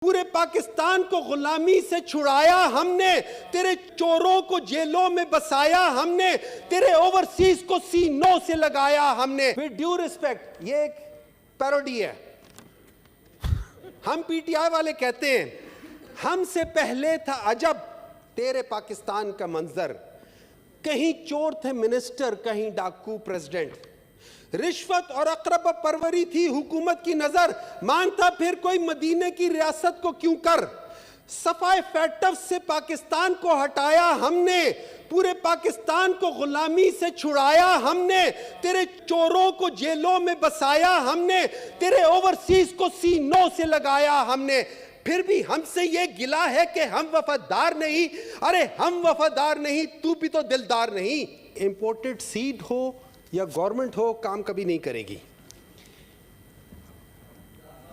पूरे पाकिस्तान को गुलामी से छुड़ाया हमने, तेरे चोरों को जेलों में बसाया हमने, तेरे ओवरसीज को सीनों से लगाया हमने। विद ड्यू रिस्पेक्ट, ये एक पैरोडी है। हम पीटीआई वाले कहते हैं हमसे पहले था अजब तेरे पाकिस्तान का मंजर, कहीं चोर थे मिनिस्टर, कहीं डाकू प्रेसिडेंट, रिश्वत और अकरब परवरी थी हुकूमत की नजर, मानता फिर कोई मदीने की रियासत को क्यों कर। सफाए फैटफ से पाकिस्तान को हटाया हमने, पूरे पाकिस्तान को गुलामी से छुड़ाया हमने, तेरे चोरों को जेलों में बसाया हमने, तेरे ओवरसीज को सीनों से लगाया हमने। फिर भी हमसे ये गिला है कि हम वफादार नहीं। अरे हम वफादार नहीं, तू भी तो दिलदार नहीं। इंपोर्टेड सीड हो या गवर्नमेंट हो, काम कभी नहीं करेगी।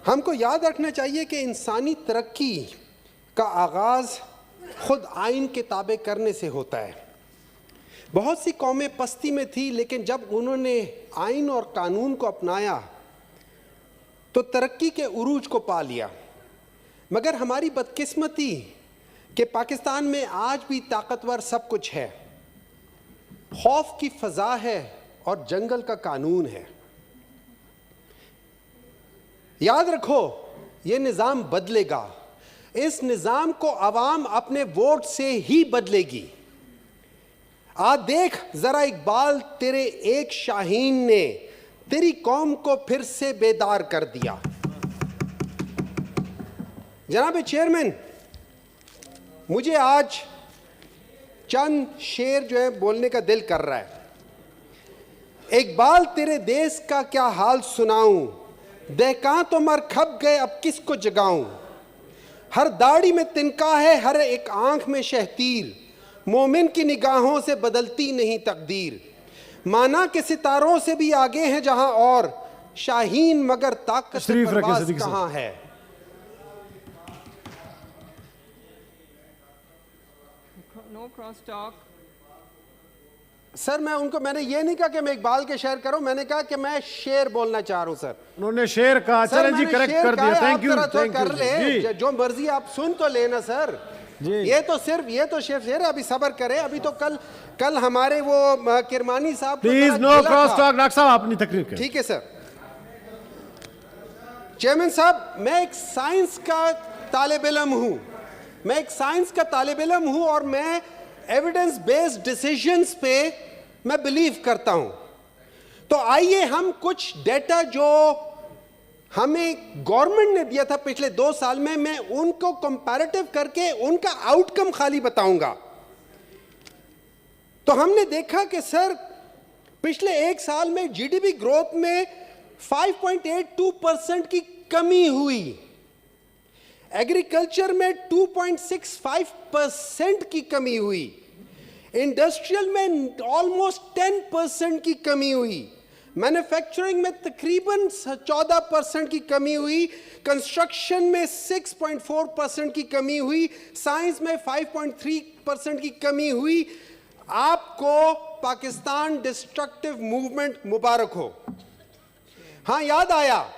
हमको याद रखना चाहिए कि इंसानी तरक्की का आगाज खुद आइन के ताबे करने से होता है। बहुत सी कौमें पस्ती में थी, लेकिन जब उन्होंने आइन और कानून को अपनाया तो तरक्की के उरूज को पा लिया। मगर हमारी बदकिस्मती कि पाकिस्तान में आज भी ताकतवर सब कुछ है, खौफ की फजा है और जंगल का कानून है। याद रखो, ये निज़ाम बदलेगा, इस निज़ाम को अवाम अपने वोट से ही बदलेगी। आज देख जरा इकबाल, तेरे एक शाहीन ने तेरी कौम को फिर से बेदार कर दिया। जनाब चेयरमैन, मुझे आज चंद शेर जो है बोलने का दिल कर रहा है। इकबाल, तेरे देश का क्या हाल सुनाऊं, दहकां तो मर खप गए अब किसको जगाऊं। हर दाढ़ी में तिनका है, हर एक आंख में शहतीर, मोमिन की निगाहों से बदलती नहीं तकदीर। माना के सितारों से भी आगे हैं जहां और, शाहीन मगर ताकत से परवाज़ कहां है। No cross talk. सर मैंने ये नहीं कहा कि मैं इकबाल के शेर करूं, मैंने कहा कि मैं शेर बोलना चाह रहा हूं। सर उन्होंने शेर कहा। चलें जी, करेक्ट कर दिया। थैंक यू, कर ले, जो मर्जी आप सुन तो लेना सर जी। ये तो सिर्फ शेर है। अभी सब्र करें, अभी तो कल हमारे वो किरमानी साहब, please no cross talk. Doctor साहब अपनी तकरीर करें। ठीक है सर। चेयरमैन साहब, मैं एक साइंस का तालिब इल्म हूं, और मैं एविडेंस बेस्ड डिसीजंस पे मैं बिलीव करता हूं। तो आइए हम कुछ डेटा जो हमें गवर्नमेंट ने दिया था पिछले 2 साल में, मैं उनको कंपैरेटिव करके उनका आउटकम खाली बताऊंगा। तो हमने देखा कि सर पिछले 1 साल में जीडीपी ग्रोथ में 5.82% की कमी हुई, एग्रीकल्चर में 2.65% की कमी हुई, इंडस्ट्रियल में ऑलमोस्ट 10% की कमी हुई, मैन्युफैक्चरिंग में तकरीबन 14% की कमी हुई, कंस्ट्रक्शन में 6.4% की कमी हुई, साइंस में 5.3% की कमी हुई। आपको पाकिस्तान डिस्ट्रक्टिव मूवमेंट मुबारक हो। हाँ, याद आया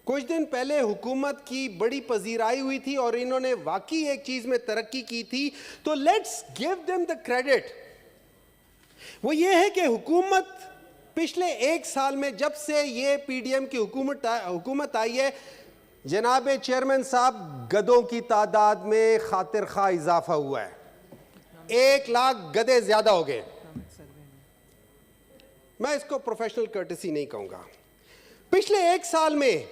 कुछ दिन पहले हुकूमत की बड़ी पजीराई हुई थी और इन्होंने वाकई एक चीज में तरक्की की थी, तो let's give them the credit. वो ये है कि हुकूमत पिछले 1 साल में, जब से ये पीडीएम की हुकूमत आई है, जनाब चेयरमैन साहब, गधों की तादाद में खातिर खा इजाफा हुआ है। 1 लाख गधे ज्यादा हो गए। मैं इसको प्रोफेशनल कर्टेसी नहीं कहूंगा। पिछले 1 साल में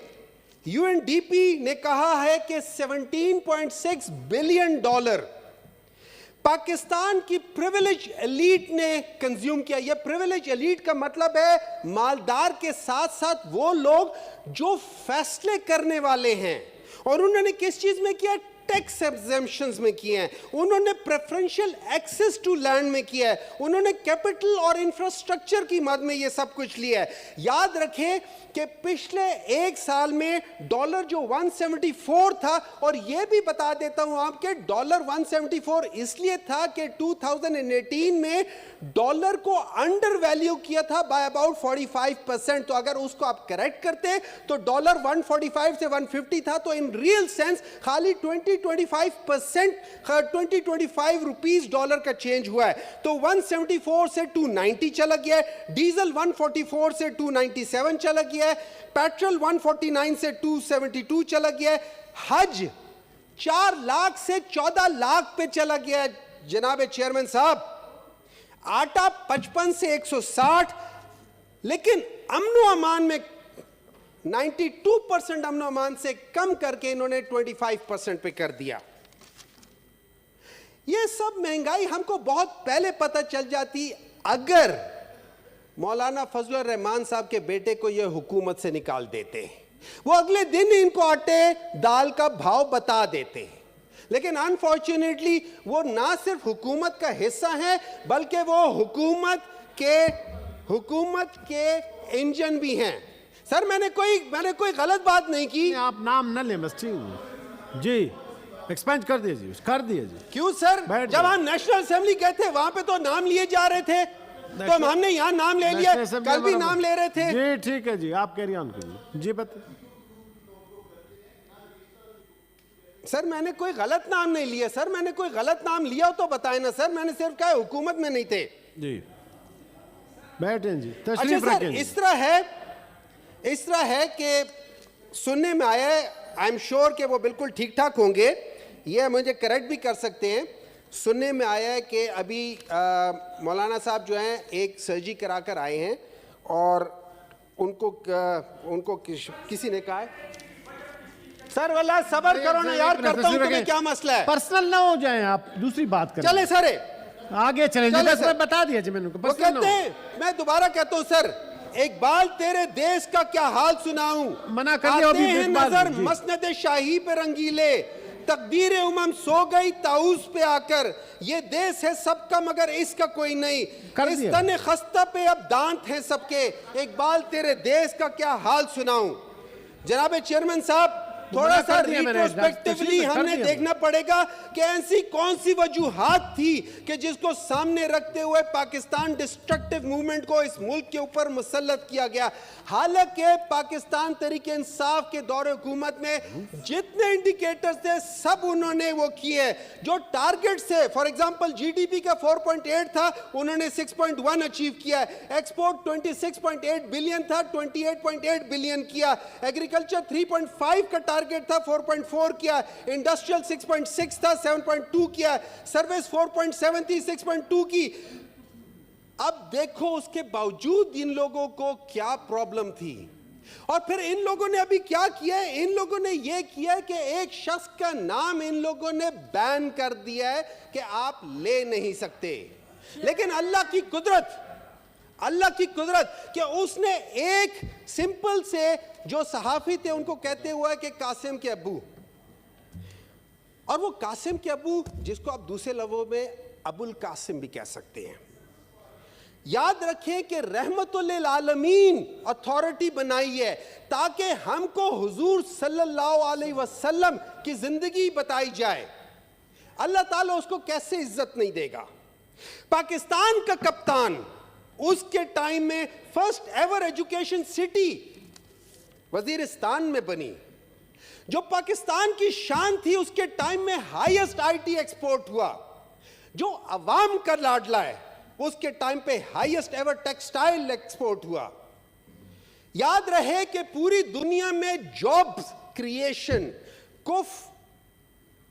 यूएनडीपी ने कहा है कि $17.6 बिलियन पाकिस्तान की प्रिविलेज एलीट ने कंज्यूम किया। यह प्रिविलेज एलीट का मतलब है मालदार के साथ साथ वो लोग जो फैसले करने वाले हैं। और उन्होंने किस चीज में किया? टैक्स एग्जेम्पशंस में किए हैं, उन्होंने प्रेफरेंशियल एक्सेस टू लैंड में किया है, उन्होंने कैपिटल और इंफ्रास्ट्रक्चर की मद में ये सब कुछ लिया है। याद रखें कि पिछले एक साल में डॉलर जो 174 था, और ये भी बता देता हूं आपके डॉलर 174 इसलिए था कि 2018 में डॉलर को अंडर वैल्यू किया था बाय अबाउट 45%। तो अगर उसको आप करेक्ट करते तो डॉलर 145 से 150 था, तो इन रियल सेंस खाली 20-25 रुपीस डॉलर का चेंज हुआ है। तो 174 से 290 चला गया है, डीजल 144 से 297 चला गया है, पेट्रोल 149 से 272 चला गया है, हज 4 लाख से 14 लाख पे चला गया है जनाब चेयरमैन साहब, आटा 55 से 160, लेकिन अमनो अमान में 92% अमनो अमान से कम करके इन्होंने 25% पे कर दिया। ये सब महंगाई हमको बहुत पहले पता चल जाती अगर मौलाना फजलुर रहमान साहब के बेटे को यह हुकूमत से निकाल देते, वो अगले दिन इनको आटे दाल का भाव बता देते। लेकिन अनफॉर्चुनेटली वो ना सिर्फ हुकूमत का हिस्सा है बल्कि वो हुकूमत के इंजन भी हैं। सर मैंने कोई गलत बात नहीं की। आप नाम न लें बस, ठीक जी, एक्सपेंड कर दीजिए, कर दिए जी। क्यों सर? जब हम नेशनल असेंबली गए थे वहां पे तो नाम लिए जा रहे थे, तो हमने यहाँ नाम ले लिया, कल भी नाम ले रहे थे। जी ठीक है जी, आप कैरी ऑन करिए जी। बताइए सर, मैंने कोई गलत नाम नहीं लिया सर, मैंने कोई गलत नाम लिया हो तो बताए ना सर, मैंने सिर्फ कहा हुकूमत में नहीं थे जी। बैठे जी, अच्छा सर, इस तरह है कि सुनने में आया है, आई एम श्योर कि वो बिल्कुल ठीक ठाक होंगे, ये मुझे करेक्ट भी कर सकते हैं। सुनने में आया है कि अभी मौलाना साहब जो हैं एक सर्जरी करा कर आए हैं और उनको किसी ने कहा है, सर वाला सबर करो ना यार, करता हूं, तुम्हें क्या मसला है? पर्सनल ना हो जाए, आप दूसरी बात करें। चले सर, आगे चले, बता दिया जी मैंने। वो कहते हैं, मैं दोबारा कहता हूं सर, एक बाल तेरे देश का क्या हाल सुनाऊं, मना कर दिया अभी नजर मसनद शाही पे रंगीले, तकदीर उमम सो गई ताउस पे आकर, ये देश है सबका मगर इसका कोई नहीं, इस तने खस्ता पे अब दांत हैं सबके, एक बाल तेरे देश का क्या हाल सुनाऊं। जनाब चेयरमैन साहब, थोड़ा सा रिट्रोस्पेक्टिवली हमने देखना पड़ेगा कि ऐसी कौन सी वजूहात थी कि जिसको सामने रखते हुए पाकिस्तान डिस्ट्रक्टिव मूवमेंट को इस मुल्क के ऊपर मुसल्लत किया गया। हालांकि पाकिस्तान तहरीक इंसाफ के दौरे हुकूमत में जितने इंडिकेटर्स थे सब उन्होंने वो किए, जो टारगेट से, फॉर एग्जांपल जीडीपी का 4.8 था, उन्होंने 6.1 अचीव किया, एक्सपोर्ट 26.8 बिलियन था, 28.8 बिलियन किया, एग्रीकल्चर 3.5 का टारगेट था, 4.4 किया, इंडस्ट्रियल 6.6 था, 7.2 किया, सर्विस 4.7 थी, 6.2 की। अब देखो उसके बावजूद इन लोगों को क्या प्रॉब्लम थी, और फिर इन लोगों ने अभी क्या किया है, इन लोगों ने यह किया कि एक शख्स का नाम इन लोगों ने बैन कर दिया है कि आप ले नहीं सकते। लेकिन अल्लाह की कुदरत कि उसने एक सिंपल से जो सहाफी थे उनको कहते हुए कि कासिम के अब्बू, और वो कासिम के अब्बू जिसको आप दूसरे लफ्ज़ों में अबुल कासिम भी कह सकते हैं। याद रखें कि रहमतुल्लिल आलमीन अथॉरिटी बनाई है ताकि हमको हुजूर सल्लल्लाहु अलैहि वसल्लम की जिंदगी बताई जाए। अल्लाह ताला उसको कैसे इज्जत नहीं देगा। पाकिस्तान का कप्तान उसके टाइम में first ever education city Waziristan में बनी, जो पाकिस्तान की शान थी, उसके टाइम में हाईएस्ट आईटी एक्सपोर्ट हुआ, जो अवाम का लाडला है, उसके टाइम पे हाईएस्ट एवर टेक्सटाइल एक्सपोर्ट हुआ। याद रहे कि पूरी दुनिया में जॉब्स क्रिएशन को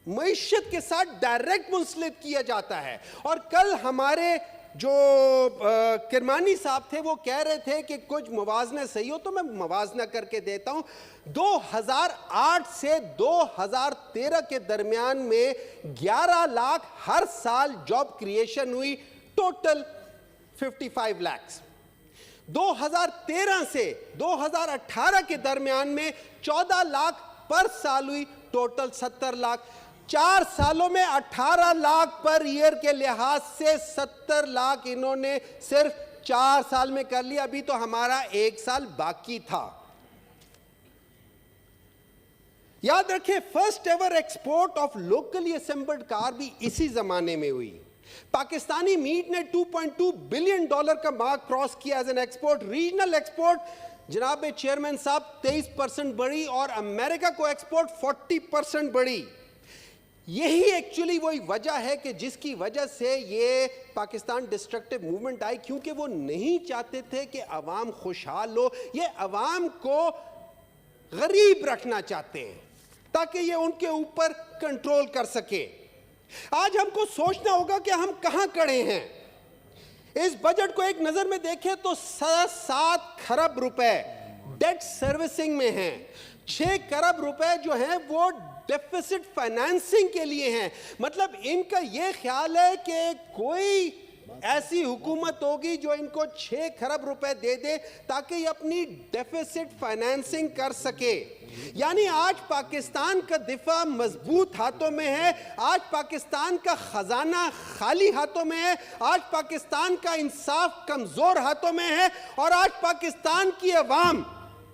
मईशत के साथ डायरेक्ट मुंसलिक किया जाता है। और कल हमारे जो किरमानी साहब थे वो कह रहे थे कि कुछ मुवाजना सही हो, तो मैं मुवाजना करके देता हूं। 2008 से 2013 के दरमियान में 11 लाख हर साल जॉब क्रिएशन हुई, टोटल 55 लाख। 2013 से 2018 के दरमियान में 14 लाख पर साल हुई, टोटल 70 लाख। 4 सालों में 18 लाख पर ईयर के लिहाज से 70 लाख इन्होंने सिर्फ 4 साल में कर लिया। अभी तो हमारा 1 साल बाकी था। याद रखें, first ever export of locally assembled car भी इसी जमाने में हुई। पाकिस्तानी मीट ने $2.2 बिलियन का मार्क क्रॉस किया as an export. Regional export जनाब चेयरमैन साहब 23% बढ़ी और अमेरिका को एक्सपोर्ट 40% बढ़ी। यही एक्चुअली वही वजह है कि जिसकी वजह से ये पाकिस्तान डिस्ट्रक्टिव मूवमेंट आई, क्योंकि वो नहीं चाहते थे कि अवाम खुशहाल हो। ये अवाम को गरीब रखना चाहते हैं ताकि ये उनके ऊपर कंट्रोल कर सके। आज हमको सोचना होगा कि हम कहां खड़े हैं। इस बजट को एक नजर में देखें तो 7 खरब रुपए डेट सर्विसिंग में हैं। 6 खरब रुपए जो हैं वो डेफिसिट फाइनेंसिंग के लिए हैं। मतलब इनका यह ख्याल है कि कोई ऐसी हुकूमत होगी जो इनको 6 खरब रुपए दे दे ताकि ये अपनी डेफिसिट फाइनेंसिंग कर सके। यानी आज पाकिस्तान का दिफा मजबूत हाथों में है, आज पाकिस्तान का खजाना खाली हाथों में है, आज पाकिस्तान का इंसाफ कमजोर हाथों में है और आज पाकिस्तान की अवाम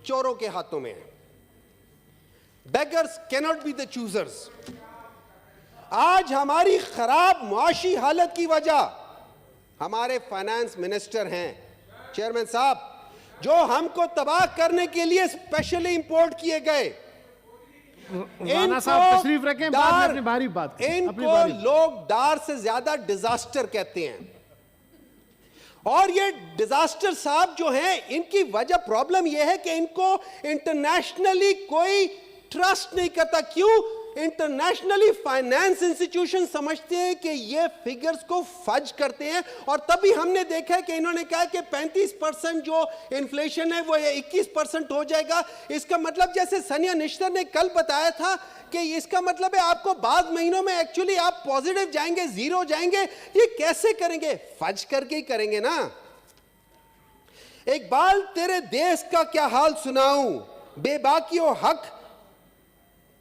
चोरों के हाथों में है। Beggars cannot be the choosers. आज हमारी खराब मुआशी हालत की वजह हमारे फाइनेंस मिनिस्टर हैं चेयरमैन साहब, जो हमको तबाह करने के लिए स्पेशली इंपोर्ट किए गए। राणा साहब तशरीफ रखें, बाद में अपनी बारी बात करें। इनको लोग डार से ज्यादा डिजास्टर कहते हैं। और ये डिजास्टर साहब जो हैं, इनकी वजह प्रॉब्लम यह है कि इनको इंटरनेशनली कोई ट्रस्ट नहीं करता। क्यों? इंटरनेशनली फाइनेंस इंस्टीट्यूशन समझते हैं कि ये फिगर्स को फज करते हैं। और तभी हमने देखा है कि इन्होंने कहा कि 35% जो इन्फ्लेशन है वो 21% हो जाएगा। इसका मतलब जैसे सनिया निश्तर ने कल बताया था कि इसका मतलब है आपको बाद महीनों में एक्चुअली आप पॉजिटिव जाएंगे, जीरो जाएंगे। ये कैसे करेंगे? फज करके ही करेंगे ना। इकबाल तेरे देश का क्या हाल सुनाऊं, बेबाकियों हक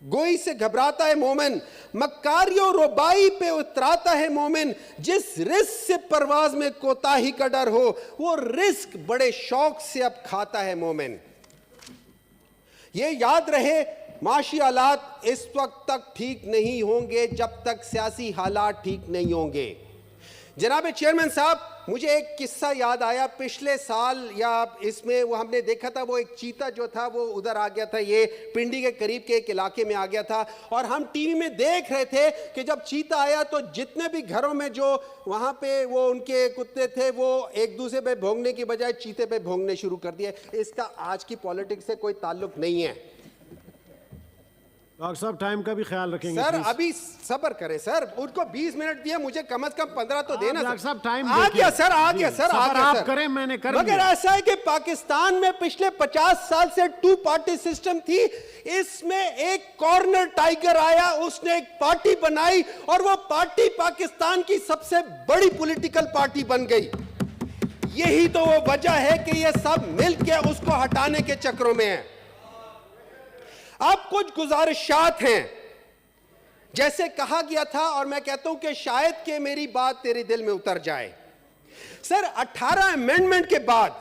गोई से घबराता है मोमिन, मक्कारियों रुबाई पे उतराता है मोमिन। जिस रिस्क से परवाज में कोताही का डर हो, वो रिस्क बड़े शौक से अब खाता है मोमिन। ये याद रहे, माशी हालात इस वक्त तक ठीक नहीं होंगे जब तक सियासी हालात ठीक नहीं होंगे। जनाब चेयरमैन साहब, मुझे एक किस्सा याद आया। पिछले साल या इसमें वो हमने देखा था, वो एक चीता जो था वो उधर आ गया था, ये पिंडी के करीब के एक इलाके में आ गया था। और हम टीवी में देख रहे थे कि जब चीता आया तो जितने भी घरों में जो वहाँ पे वो उनके कुत्ते थे वो एक दूसरे पे भौंकने की बजाय चीते पे भौंकने शुरू कर दिए। इसका आज की पॉलिटिक्स से कोई ताल्लुक नहीं है। डॉक्टर साहब टाइम का भी ख्याल रखेंगे सर। प्लीज। अभी सबर करें सर, उनको 20 मिनट दिए, मुझे कम से कम 15 तो देना। डॉक्टर साहब टाइम आ गया सर, आ गया सर, आ गया आप सर। करें, मैंने कर मगर लिया। ऐसा है कि पाकिस्तान में पिछले 50 साल से 2 पार्टी सिस्टम थी। इसमें एक कॉर्नर टाइगर आया, उसने एक पार्टी बनाई और वो पार्टी पाकिस्तान की सबसे बड़ी पॉलिटिकल पार्टी बन गई। यही तो वो वजह है कि ये सब मिलकर उसको हटाने के चक्रों में है। अब कुछ गुजारिशात हैं, जैसे कहा गया था, और मैं कहता हूं कि शायद कि मेरी बात तेरे दिल में उतर जाए। सर, 18 अमेंडमेंट के बाद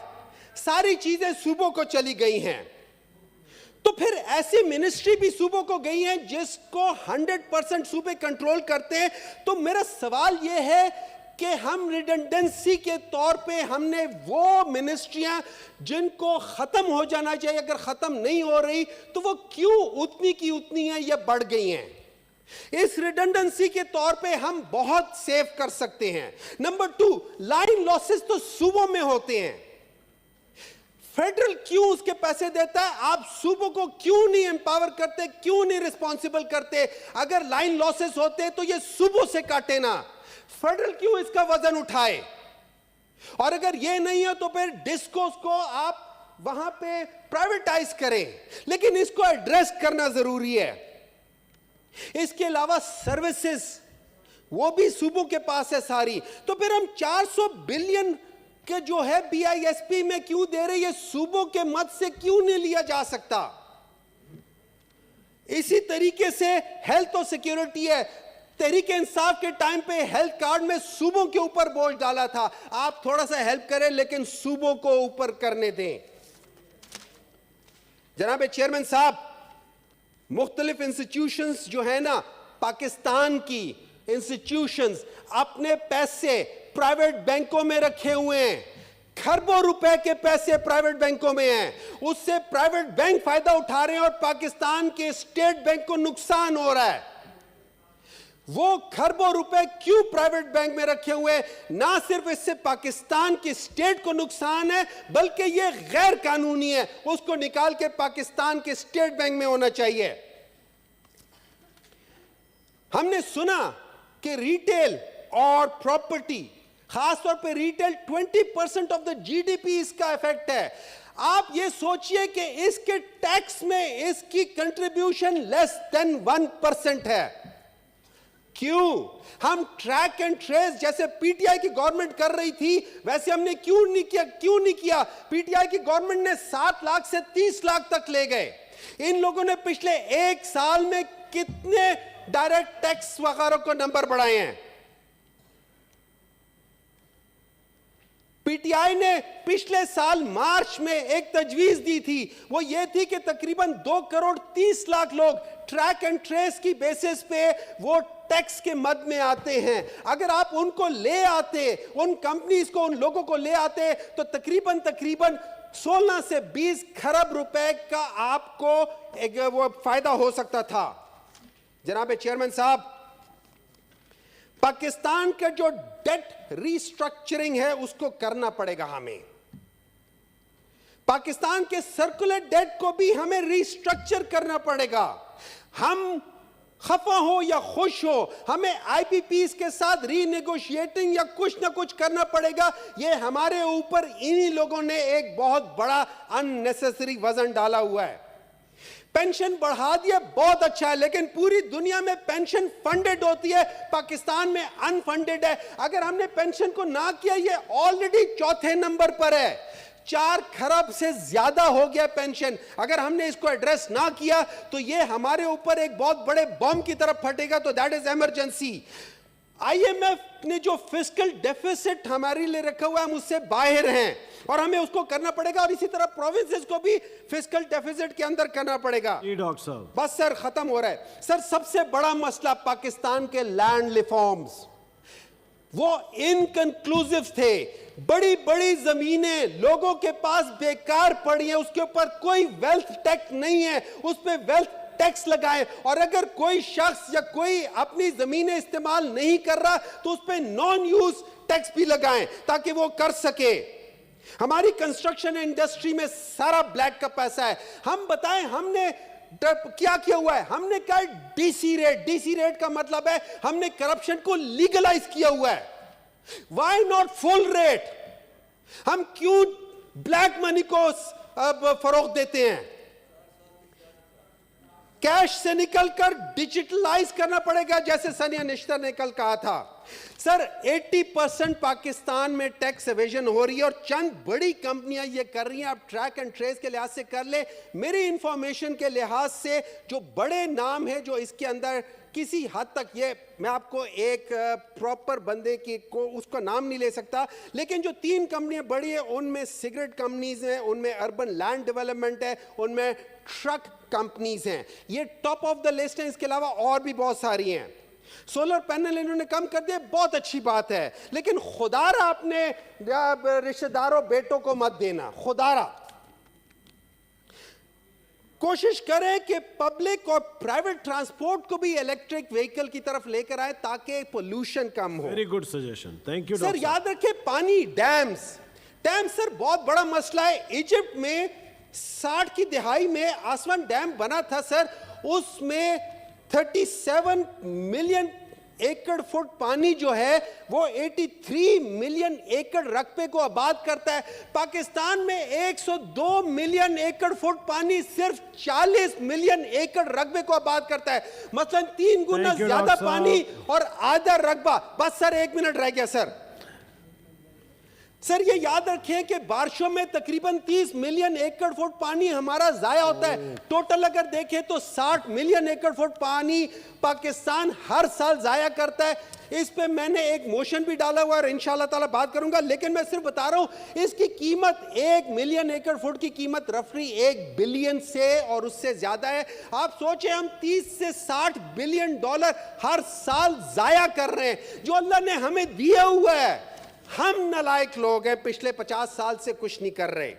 सारी चीजें सूबों को चली गई हैं, तो फिर ऐसी मिनिस्ट्री भी सूबों को गई हैं जिसको 100% सूबे कंट्रोल करते हैं। तो मेरा सवाल यह है कि हम रिडंडेंसी के तौर पे हमने वो मिनिस्ट्रियां जिनको खत्म हो जाना चाहिए, अगर खत्म नहीं हो रही तो वो क्यों उतनी की उतनी है या बढ़ गई हैं? इस रिडंडेंसी के तौर पे हम बहुत सेव कर सकते हैं। नंबर 2, लाइन लॉसेस तो सूबों में होते हैं। फेडरल क्यों उसके पैसे देता है? आप सूबों को क्यों नहीं एम्पावर करते, क्यों नहीं रिस्पॉन्सिबल करते? अगर लाइन लॉसेस होते तो ये सूबों से काटे ना, फेडरल क्यों इसका वजन उठाए? और अगर ये नहीं है तो फिर डिस्कोस को आप वहां पे प्राइवेटाइज करें, लेकिन इसको एड्रेस करना जरूरी है। इसके अलावा सर्विसेज वो भी सूबों के पास है सारी। तो फिर हम 400 बिलियन के जो है बीआईएसपी में क्यों दे रहे? ये सूबों के मत से क्यों नहीं लिया जा सकता? इसी तरीके से हेल्थ और सिक्योरिटी है। तहरीक इंसाफ के टाइम पे हेल्थ कार्ड में सूबों के ऊपर बोझ डाला था, आप थोड़ा सा हेल्प करें लेकिन सूबों को ऊपर करने दें। जनाब चेयरमैन साहब, मुख्तलिफ इंस्टीट्यूशंस जो है ना, पाकिस्तान की इंस्टीट्यूशंस अपने पैसे प्राइवेट बैंकों में रखे हुए हैं, खरबों रुपए के पैसे प्राइवेट बैंकों में हैं, उससे प्राइवेट बैंक फायदा उठा रहे हैं और पाकिस्तान के स्टेट बैंक को नुकसान हो रहा है। वो खरबों रुपए क्यों प्राइवेट बैंक में रखे हुए हैं? ना सिर्फ इससे पाकिस्तान की स्टेट को नुकसान है, बल्कि ये गैर कानूनी है, उसको निकाल के पाकिस्तान के स्टेट बैंक में होना चाहिए। हमने सुना कि रिटेल और प्रॉपर्टी, खासतौर पे रिटेल 20% ऑफ द जीडीपी इसका इफेक्ट है। आप ये सोचिए कि इसके टैक्स में इसकी कंट्रीब्यूशन लेस देन 1% है। क्यों? हम ट्रैक एंड ट्रेस जैसे पीटीआई की गवर्नमेंट कर रही थी, वैसे हमने क्यों नहीं किया? पीटीआई की गवर्नमेंट ने 7 लाख से 30 लाख तक ले गए। इन लोगों ने पिछले 1 साल में कितने डायरेक्ट टैक्स वगैरह को नंबर बढ़ाए हैं? पीटीआई ने पिछले साल मार्च में एक तजवीज दी थी, वो ये थी कि तकरीबन 2 करोड़ 30 लाख लोग ट्रैक एंड ट्रेस की बेसिस पे वो टैक्स के मद में आते हैं। अगर आप उनको ले आते, उन कंपनीज को, उन लोगों को ले आते, तो तकरीबन 16 से 20 खरब रुपए का आपको एक वो फायदा हो सकता था। जनाब चेयरमैन साहब, पाकिस्तान का जो डेट रीस्ट्रक्चरिंग है उसको करना पड़ेगा हमें। पाकिस्तान के सर्कुलर डेट को भी हमें रीस्ट्रक्चर करना पड़ेगा। हम खफा हो या खुश हो, हमें आईपीपीस के साथ रीनेगोशिएटिंग या कुछ ना कुछ करना पड़ेगा। ये हमारे ऊपर इन्हीं लोगों ने एक बहुत बड़ा अननेसेसरी वजन डाला हुआ है। पेंशन बढ़ा दिया, बहुत अच्छा है, लेकिन पूरी दुनिया में पेंशन फंडेड होती है, पाकिस्तान में अनफंडेड है। अगर हमने पेंशन को ना किया, ये ऑलरेडी 4थे नंबर पर है, 4 खरब से ज्यादा हो गया पेंशन। अगर हमने इसको एड्रेस ना किया तो ये हमारे ऊपर एक बहुत बड़े बॉम्ब की तरफ फटेगा। तो दैट इज इमरजेंसी। आईएमएफ ने जो फिस्कल डेफिसिट हमारे लिए रखा हुआ है, हम उससे बाहर हैं और हमें उसको करना पड़ेगा, और इसी तरह प्रोविंसेस को भी फिस्कल डेफिसिट के अंदर करना पड़ेगा। डॉक्टर साहब, बस सर, खत्म हो रहा है सर। सबसे बड़ा मसला पाकिस्तान के लैंड रिफॉर्म्स, वो इनकंक्लूसिव थे। बड़ी बड़ी जमीनें लोगों के पास बेकार पड़ी हैं, उसके ऊपर कोई वेल्थ टैक्स नहीं है, उस पर वेल्थ टैक्स लगाएं। और अगर कोई शख्स या कोई अपनी जमीनें इस्तेमाल नहीं कर रहा तो उस पर नॉन यूज टैक्स भी लगाएं ताकि वो कर सके। हमारी कंस्ट्रक्शन इंडस्ट्री में सारा ब्लैक का पैसा है। हम बताएं, हमने क्या किया हुआ है? हमने कहा डीसी रेट। डीसी रेट का मतलब है हमने करप्शन को लीगलाइज किया हुआ है। Why not full rate? हम क्यों ब्लैक मनी को अब फरोग देते हैं? कैश से निकलकर डिजिटलाइज करना पड़ेगा, जैसे सनिया निश्तर ने कल कहा था। सर 80% पाकिस्तान में टैक्स एवेजन हो रही है और चंद बड़ी कंपनियां ये कर रही हैं। आप ट्रैक एंड ट्रेस के लिहाज से कर ले, मेरी इंफॉर्मेशन के लिहाज से जो बड़े नाम है जो इसके अंदर किसी हद तक, ये मैं आपको एक प्रॉपर बंदे की को उसका नाम नहीं ले सकता, लेकिन जो 3 कंपनियां बड़ी है उनमें सिगरेट कंपनीज हैं, उनमें अर्बन लैंड डेवलपमेंट है, उनमें ट्रक कंपनीज हैं। ये टॉप ऑफ द लिस्ट है। इसके अलावा और भी बहुत सारी हैं। सोलर पैनल इन्होंने कम कर दिया, बहुत अच्छी बात है, लेकिन खुदारा अपने रिश्तेदारों बेटों को मत देना। खुदारा कोशिश करें कि पब्लिक और प्राइवेट ट्रांसपोर्ट को भी इलेक्ट्रिक व्हीकल की तरफ लेकर आए ताकि पोल्यूशन कम हो। Very good suggestion, thank you sir. याद रखें, पानी, डैम्स सर बहुत बड़ा मसला है। इजिप्ट में 60 की दिहाई में आसवान डैम बना था सर, उसमें 37 मिलियन एकड़ फुट पानी जो है वो 83 मिलियन एकड़ रकबे को आबाद करता है। पाकिस्तान में 102 मिलियन एकड़ फुट पानी सिर्फ 40 मिलियन एकड़ रकबे को आबाद करता है, मतलब 3 गुना ज्यादा पानी और आधा रकबा। बस सर 1 मिनट रह गया सर। सर ये याद रखें कि बारिशों में तकरीबन 30 मिलियन एकड़ फुट पानी हमारा जाया होता है। टोटल अगर देखें तो 60 मिलियन एकड़ फुट पानी पाकिस्तान हर साल जाया करता है। इस पे मैंने एक मोशन भी डाला हुआ है, इंशाल्लाह ताला बात करूंगा, लेकिन मैं सिर्फ बता रहा हूं इसकी कीमत 1 मिलियन एकड़ फुट की कीमत रफली 1 बिलियन से और उससे ज्यादा है। आप सोचें हम 30 से 60 बिलियन डॉलर हर साल जाया कर रहे हैं जो अल्लाह ने हमें दिया हुआ है। हम नालायक लोग हैं, पिछले 50 साल से कुछ नहीं कर रहे।